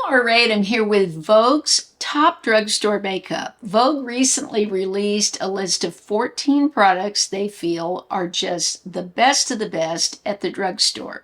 All right, I'm here with Vogue's top drugstore makeup. Vogue recently released a list of 14 products they feel are just the best of the best at the drugstore.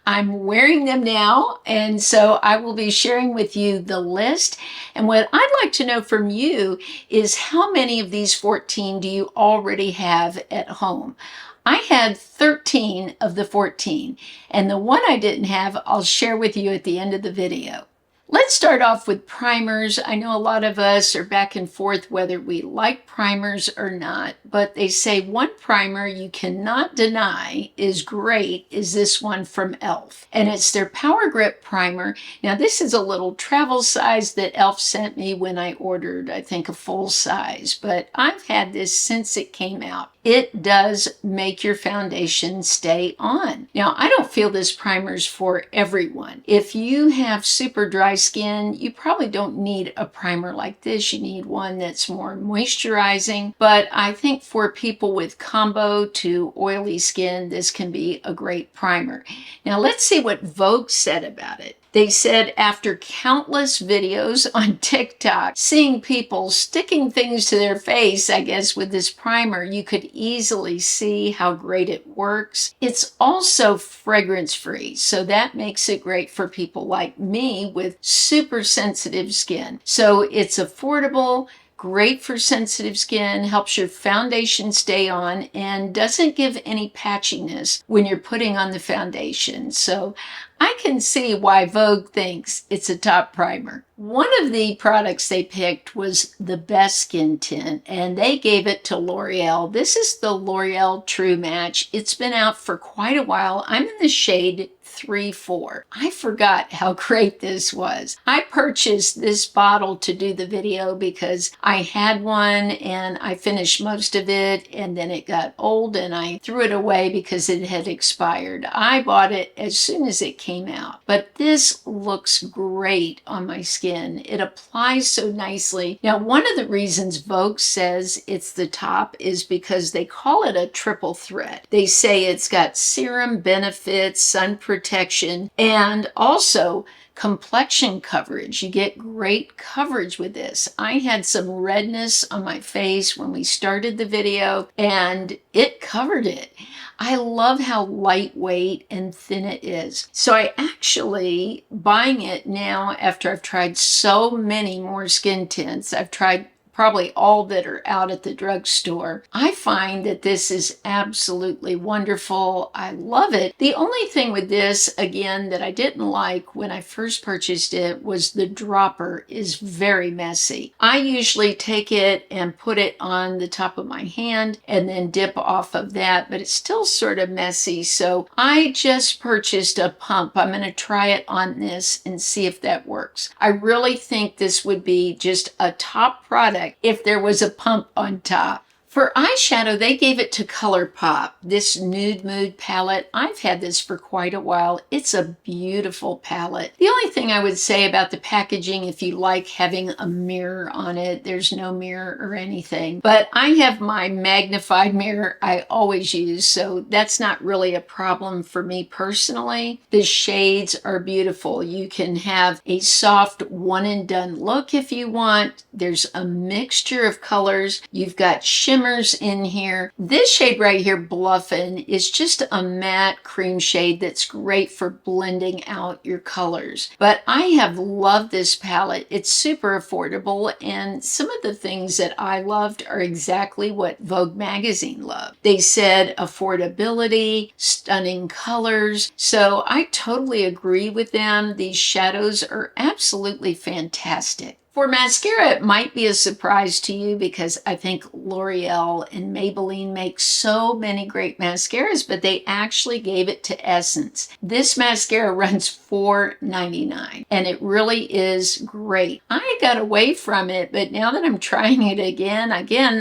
I'm wearing them now, and so I will be sharing with you the list. And what I'd like to know from you is how many of these 14 do you already have at home? I had 13 of the 14, and the one I didn't have, I'll share with you at the end of the video. Let's start off with primers. I know a lot of us are back and forth whether we like primers or not, but they say one primer you cannot deny is great is this one from e.l.f. And it's their Power Grip Primer. Now this is a little travel size that e.l.f. sent me when I ordered, I think, a full size, but I've had this since it came out. It does make your foundation stay on. Now, I don't feel this primer's for everyone. If you have super dry skin, you probably don't need a primer like this. You need one that's more moisturizing. But I think for people with combo to oily skin, this can be a great primer. Now, let's see what Vogue said about it. They said after countless videos on TikTok, seeing people sticking things to their face, I guess, with this primer, you could easily see how great it works. It's also fragrance-free, so that makes it great for people like me with super sensitive skin. So it's affordable, great for sensitive skin, helps your foundation stay on, and doesn't give any patchiness when you're putting on the foundation. So I can see why Vogue thinks it's a top primer. One of the products they picked was the best skin tint, and they gave it to L'Oreal. This is the L'Oreal True Match. It's been out for quite a while. I'm in the shade 3-4. I forgot how great this was. I purchased this bottle to do the video because I had one and I finished most of it, and then it got old and I threw it away because it had expired. I bought it as soon as it came out, but this looks great on my skin. It applies so nicely. Now, one of the reasons Vogue says it's the top is because they call it a triple threat. They say it's got serum benefits, sun protection, and also complexion coverage. You get great coverage with this. I had some redness on my face when we started the video, and it covered it. I love how lightweight and thin it is. So I actually, buying it now after I've tried so many more skin tints, I've tried probably all that are out at the drugstore, I find that this is absolutely wonderful. I love it. The only thing with this, again, that I didn't like when I first purchased it was the dropper is very messy. I usually take it and put it on the top of my hand and then dip off of that, but it's still sort of messy. So I just purchased a pump. I'm going to try it on this and see if that works. I really think this would be just a top product if there was a pump on top. For eyeshadow, they gave it to ColourPop, this Nude Mood palette. I've had this for quite a while. It's a beautiful palette. The only thing I would say about the packaging, if you like having a mirror on it, there's no mirror or anything. But I have my magnified mirror I always use, so that's not really a problem for me personally. The shades are beautiful. You can have a soft one-and-done look if you want. There's a mixture of colors. You've got shimmers in here. This shade right here, Bluffin', is just a matte cream shade that's great for blending out your colors. But I have loved this palette. It's super affordable, and some of the things that I loved are exactly what Vogue magazine loved. They said affordability, stunning colors, so I totally agree with them. These shadows are absolutely fantastic. For mascara, it might be a surprise to you because I think L'Oreal and Maybelline make so many great mascaras, but they actually gave it to Essence. This mascara runs $4.99, and it really is great. I got away from it, but now that I'm trying it again,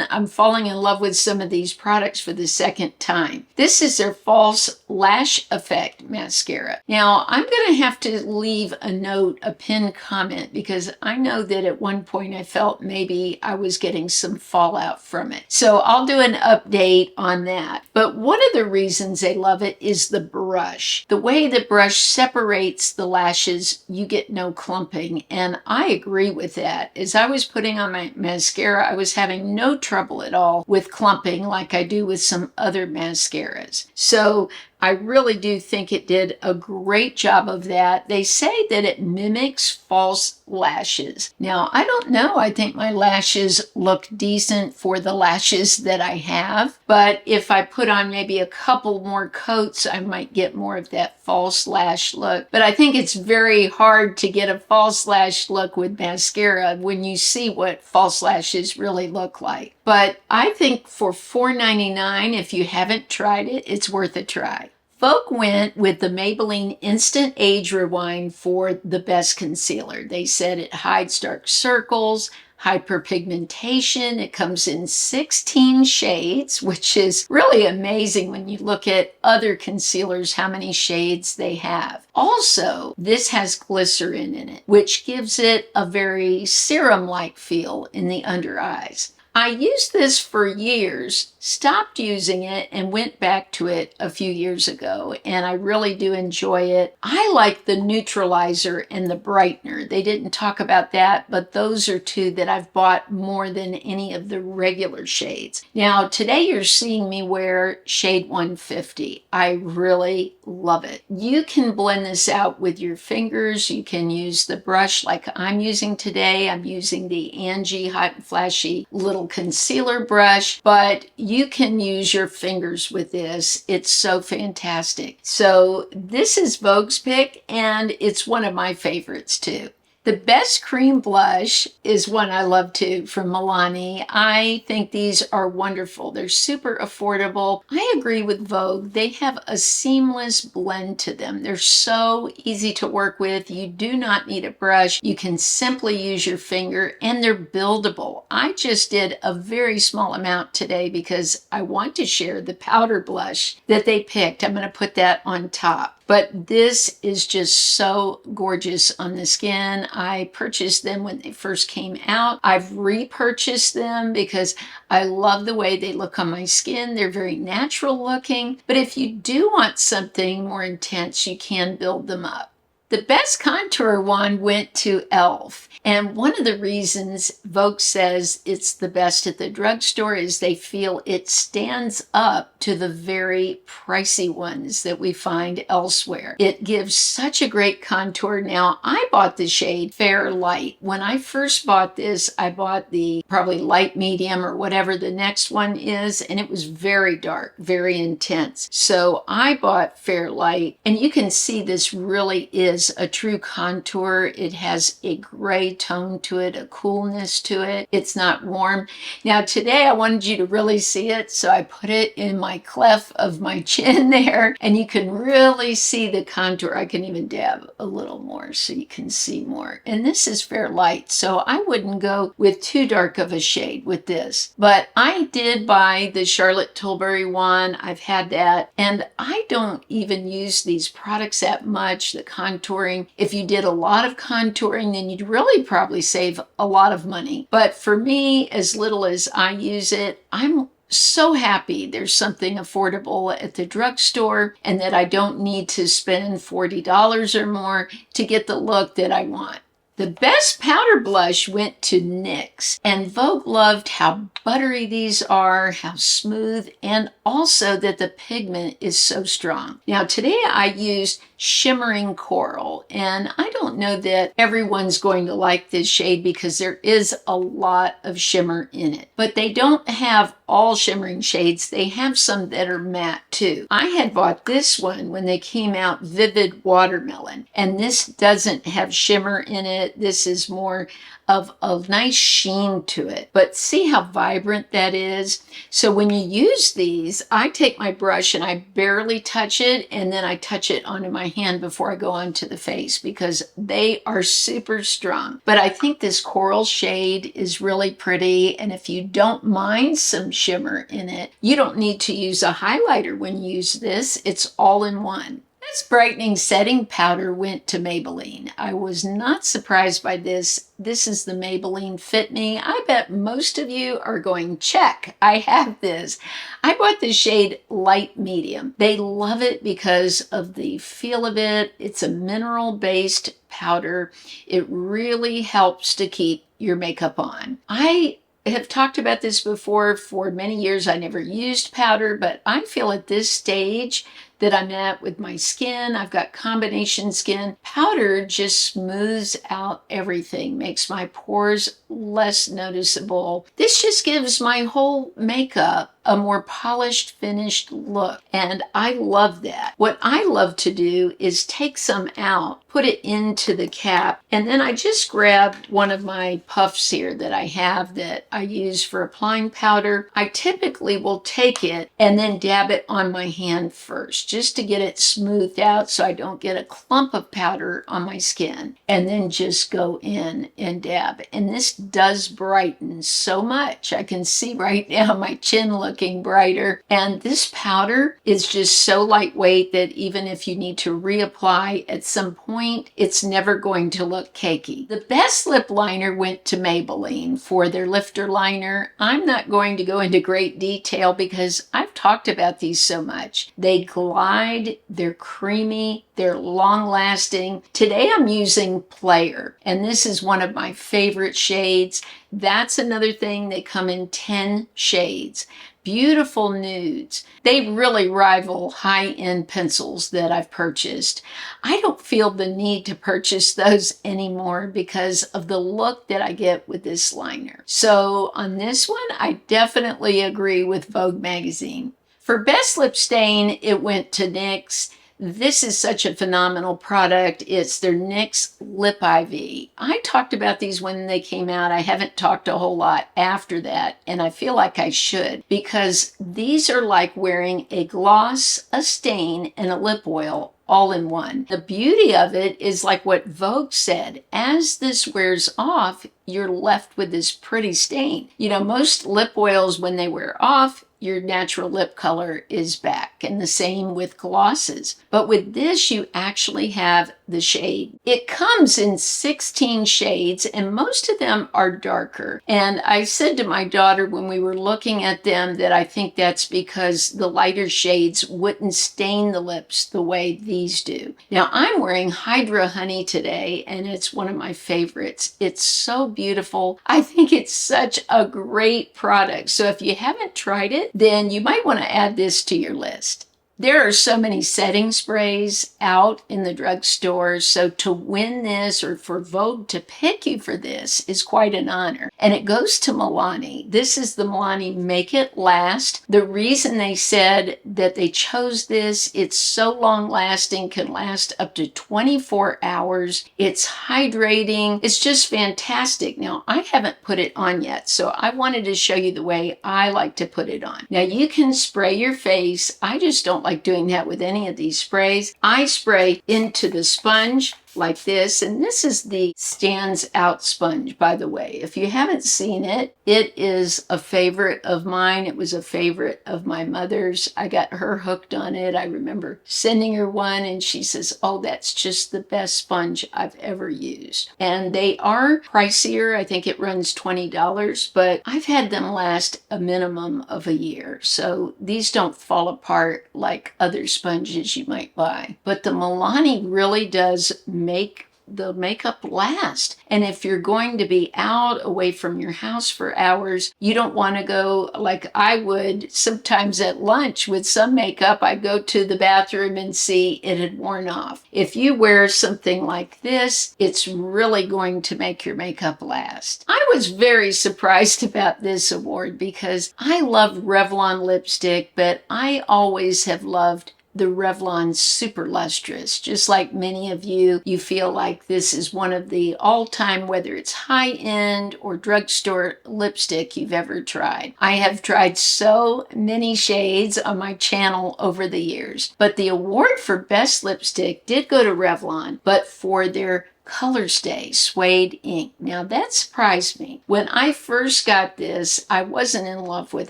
I'm falling in love with some of these products for the second time. This is their False Lash Effect mascara. Now, I'm going to have to leave a note, a pinned comment, because I know that at one point I felt maybe I was getting some fallout from it. So I'll do an update on that. But one of the reasons they love it is the brush. The way the brush separates the lashes, you get no clumping. And I agree with that. As I was putting on my mascara, I was having no trouble at all with clumping like I do with some other mascaras. So I really do think it did a great job of that. They say that it mimics false lashes. Now, I don't know. I think my lashes look decent for the lashes that I have. But if I put on maybe a couple more coats, I might get more of that false lash look. But I think it's very hard to get a false lash look with mascara when you see what false lashes really look like. But I think for $4.99, if you haven't tried it, it's worth a try. Vogue went with the Maybelline Instant Age Rewind for the best concealer. They said it hides dark circles, hyperpigmentation. It comes in 16 shades, which is really amazing when you look at other concealers, how many shades they have. Also, this has glycerin in it, which gives it a very serum-like feel in the under eyes. I used this for years, stopped using it, and went back to it a few years ago, and I really do enjoy it. I like the neutralizer and the brightener. They didn't talk about that, but those are two that I've bought more than any of the regular shades. Now, today you're seeing me wear shade 150. I really love it. You can blend this out with your fingers. You can use the brush like I'm using today. I'm using the Angie Hot and Flashy little concealer brush, but you can use your fingers with this. It's so fantastic. So this is Vogue's pick, and it's one of my favorites too. The best cream blush is one I love too from Milani. I think these are wonderful. They're super affordable. I agree with Vogue. They have a seamless blend to them. They're so easy to work with. You do not need a brush. You can simply use your finger, and they're buildable. I just did a very small amount today because I want to share the powder blush that they picked. I'm going to put that on top. But this is just so gorgeous on the skin. I purchased them when they first came out. I've repurchased them because I love the way they look on my skin. They're very natural looking. But if you do want something more intense, you can build them up. The best contour one went to e.l.f. And one of the reasons Vogue says it's the best at the drugstore is they feel it stands up to the very pricey ones that we find elsewhere. It gives such a great contour. Now, I bought the shade Fair Light. When I first bought this, I bought the probably light medium or whatever the next one is, and it was very dark, very intense. So I bought Fair Light, and you can see this really is a true contour. It has a gray tone to it, a coolness to it. It's not warm. Now today I wanted you to really see it, so I put it in my cleft of my chin there, and you can really see the contour. I can even dab a little more so you can see more. And this is Fair Light, so I wouldn't go with too dark of a shade with this. But I did buy the Charlotte Tilbury one. I've had that, and I don't even use these products that much, the contouring. If you did a lot of contouring, then you'd really probably save a lot of money. But for me, as little as I use it, I'm so happy there's something affordable at the drugstore and that I don't need to spend $40 or more to get the look that I want. The best powder blush went to NYX, and Vogue loved how buttery these are, how smooth, and also that the pigment is so strong. Now today I used Shimmering Coral, and I don't know that everyone's going to like this shade because there is a lot of shimmer in it. But they don't have all shimmering shades. They have some that are matte too. I had bought this one when they came out, Vivid Watermelon, and this doesn't have shimmer in it. This is more of a nice sheen to it. But see how vibrant that is? So when you use these, I take my brush and I barely touch it, and then I touch it onto my hand before I go onto the face because they are super strong. But I think this coral shade is really pretty, and if you don't mind some shimmer in it, you don't need to use a highlighter when you use this. It's all in one. This brightening setting powder went to Maybelline. I was not surprised by this. This is the Maybelline Fit Me. I bet most of you are going, check, I have this. I bought the shade Light Medium. They love it because of the feel of it. It's a mineral-based powder. It really helps to keep your makeup on. I have talked about this before. For many years I never used powder, but I feel at this stage that I'm at with my skin, I've got combination skin, powder just smooths out everything, makes my pores less noticeable. This just gives my whole makeup a more polished, finished look, and I love that. What I love to do is take some out, put it into the cap, and then I just grab one of my puffs here that I have that I use for applying powder. I typically will take it and then dab it on my hand first, just to get it smoothed out so I don't get a clump of powder on my skin, and then just go in and dab. And this does brighten so much. I can see right now my chin looking brighter, and this powder is just so lightweight that even if you need to reapply at some point, it's never going to look cakey. The best lip liner went to Maybelline for their lifter liner. I'm not going to go into great detail because I've talked about these so much. They glide, they're creamy, they're long lasting. Today I'm using Player, and this is one of my favorite shades. That's another thing. They come in 10 shades. Beautiful nudes. They really rival high-end pencils that I've purchased. I don't feel the need to purchase those anymore because of the look that I get with this liner. So on this one, I definitely agree with Vogue magazine. For best lip stain, it went to NYX. This is such a phenomenal product. It's their NYX Lip IV. I talked about these when they came out. I haven't talked a whole lot after that, and I feel like I should, because these are like wearing a gloss, a stain, and a lip oil all in one. The beauty of it is like what Vogue said, as this wears off, you're left with this pretty stain. You know, most lip oils, when they wear off, your natural lip color is back, and the same with glosses. But with this, you actually have the shade. It comes in 16 shades, and most of them are darker. And I said to my daughter when we were looking at them that I think that's because the lighter shades wouldn't stain the lips the way these do. Now, I'm wearing Hydra Honey today, and it's one of my favorites. It's so beautiful. I think it's such a great product. So if you haven't tried it, then you might want to add this to your list. There are so many setting sprays out in the drugstore, so to win this or for Vogue to pick you for this is quite an honor. And it goes to Milani. This is the Milani Make It Last. The reason they said that they chose this, it's so long lasting, can last up to 24 hours. It's hydrating. It's just fantastic. Now, I haven't put it on yet, so I wanted to show you the way I like to put it on. Now, you can spray your face. I just don't like doing that with any of these sprays. I spray into the sponge like this, and this is the Stands Out sponge, by the way. If you haven't seen it, it is a favorite of mine. It was a favorite of my mother's. I got her hooked on it. I remember sending her one, and she says, oh, that's just the best sponge I've ever used. And they are pricier. I think it runs $20, but I've had them last a minimum of a year. So these don't fall apart like other sponges you might buy. But the Milani really does make the makeup last. And if you're going to be out away from your house for hours, you don't want to go like I would sometimes at lunch with some makeup. I'd go to the bathroom and see it had worn off. If you wear something like this, it's really going to make your makeup last. I was very surprised about this award because I love Revlon lipstick, but I always have loved the Revlon Super Lustrous. Just like many of you, you feel like this is one of the all-time, whether it's high-end or drugstore lipstick you've ever tried. I have tried so many shades on my channel over the years, but the award for best lipstick did go to Revlon, but for their Color Stay Suede Ink. Now that surprised me. When I first got this, I wasn't in love with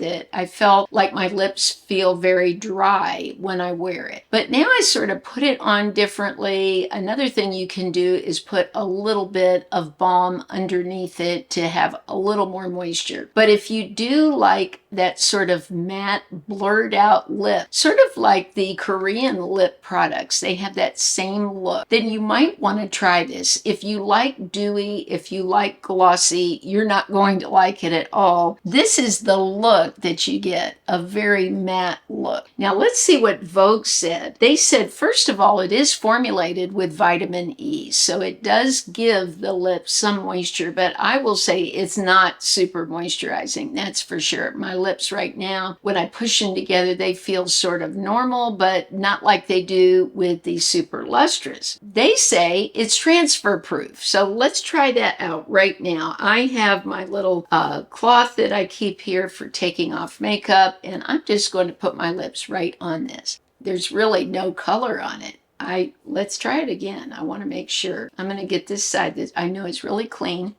it. I felt like my lips feel very dry when I wear it. But now I sort of put it on differently. Another thing you can do is put a little bit of balm underneath it to have a little more moisture. But if you do like that sort of matte, blurred out lip, sort of like the Korean lip products, they have that same look, then you might want to try this. If you like dewy, if you like glossy, you're not going to like it at all. This is the look that you get, a very matte look. Now let's see what Vogue said. They said, first of all, it is formulated with vitamin E, so it does give the lips some moisture, but I will say it's not super moisturizing, that's for sure. My lips right now, when I push them together, they feel sort of normal, but not like they do with the Super Lustrous. They say it's transfer proof, so let's try that out right now. I have my little cloth that I keep here for taking off makeup, and I'm just going to put my lips right on this. There's really no color on it. Let's try it again. I want to make sure. I'm going to get this side that I know is really clean.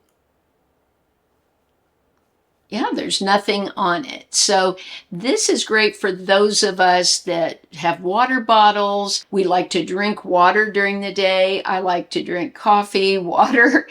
Yeah, there's nothing on it. So this is great for those of us that have water bottles. We like to drink water during the day. I like to drink coffee, water.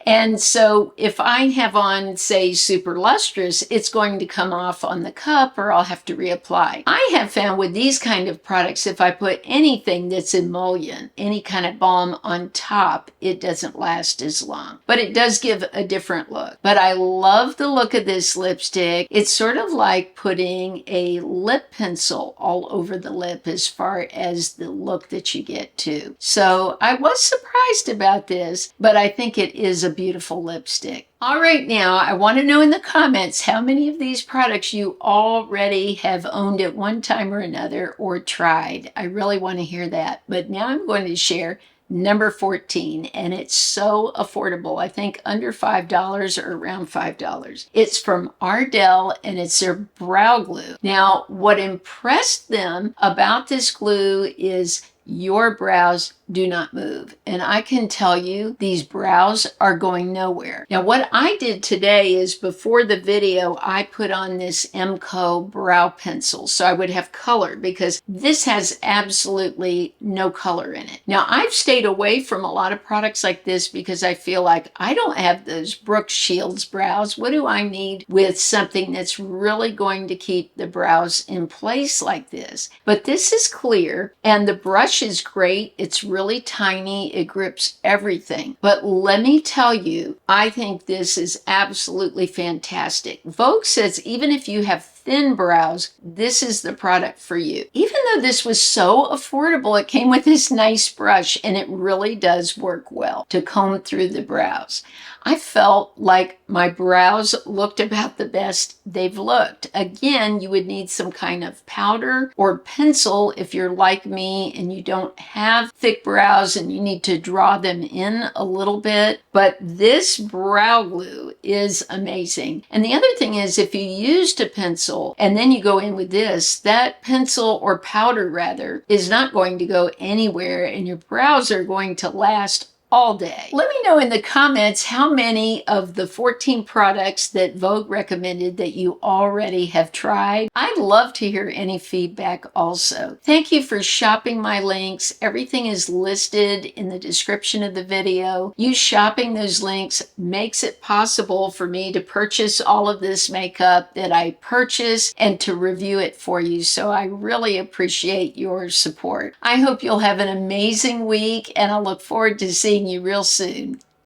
And so if I have on, say, Super Lustrous, it's going to come off on the cup or I'll have to reapply. I have found with these kind of products, if I put anything that's emollient, any kind of balm on top, it doesn't last as long. But it does give a different look. But I love the look of this lipstick. It's sort of like putting a lip pencil all over the lip as far as the look that you get too. So I was surprised about this, but I think it is a beautiful lipstick. All right, now I want to know in the comments how many of these products you already have owned at one time or another or tried. I really want to hear that. But now I'm going to share number 14, and it's so affordable. I think under $5 or around $5. It's from Ardell, and it's their brow glue. Now, what impressed them about this glue is your brows do not move. And I can tell you, these brows are going nowhere. Now, what I did today is before the video, I put on this MCO brow pencil so I would have color because this has absolutely no color in it. Now, I've stayed away from a lot of products like this because I feel like I don't have those Brooke Shields brows. What do I need with something that's really going to keep the brows in place like this? But this is clear and the brush is great. It's really tiny. It grips everything. But let me tell you, I think this is absolutely fantastic. Vogue says even if you have thin brows, this is the product for you. Even though this was so affordable, it came with this nice brush and it really does work well to comb through the brows. I felt like my brows looked about the best they've looked. Again, you would need some kind of powder or pencil if you're like me and you don't have thick brows and you need to draw them in a little bit. But this brow glue is amazing. And the other thing is if you used a pencil and then you go in with this, that pencil or powder rather is not going to go anywhere and your brows are going to last all day. Let me know in the comments how many of the 14 products that Vogue recommended that you already have tried. I'd love to hear any feedback also. Thank you for shopping my links. Everything is listed in the description of the video. You shopping those links makes it possible for me to purchase all of this makeup that I purchase and to review it for you. So I really appreciate your support. I hope you'll have an amazing week and I look forward to seeing you real soon.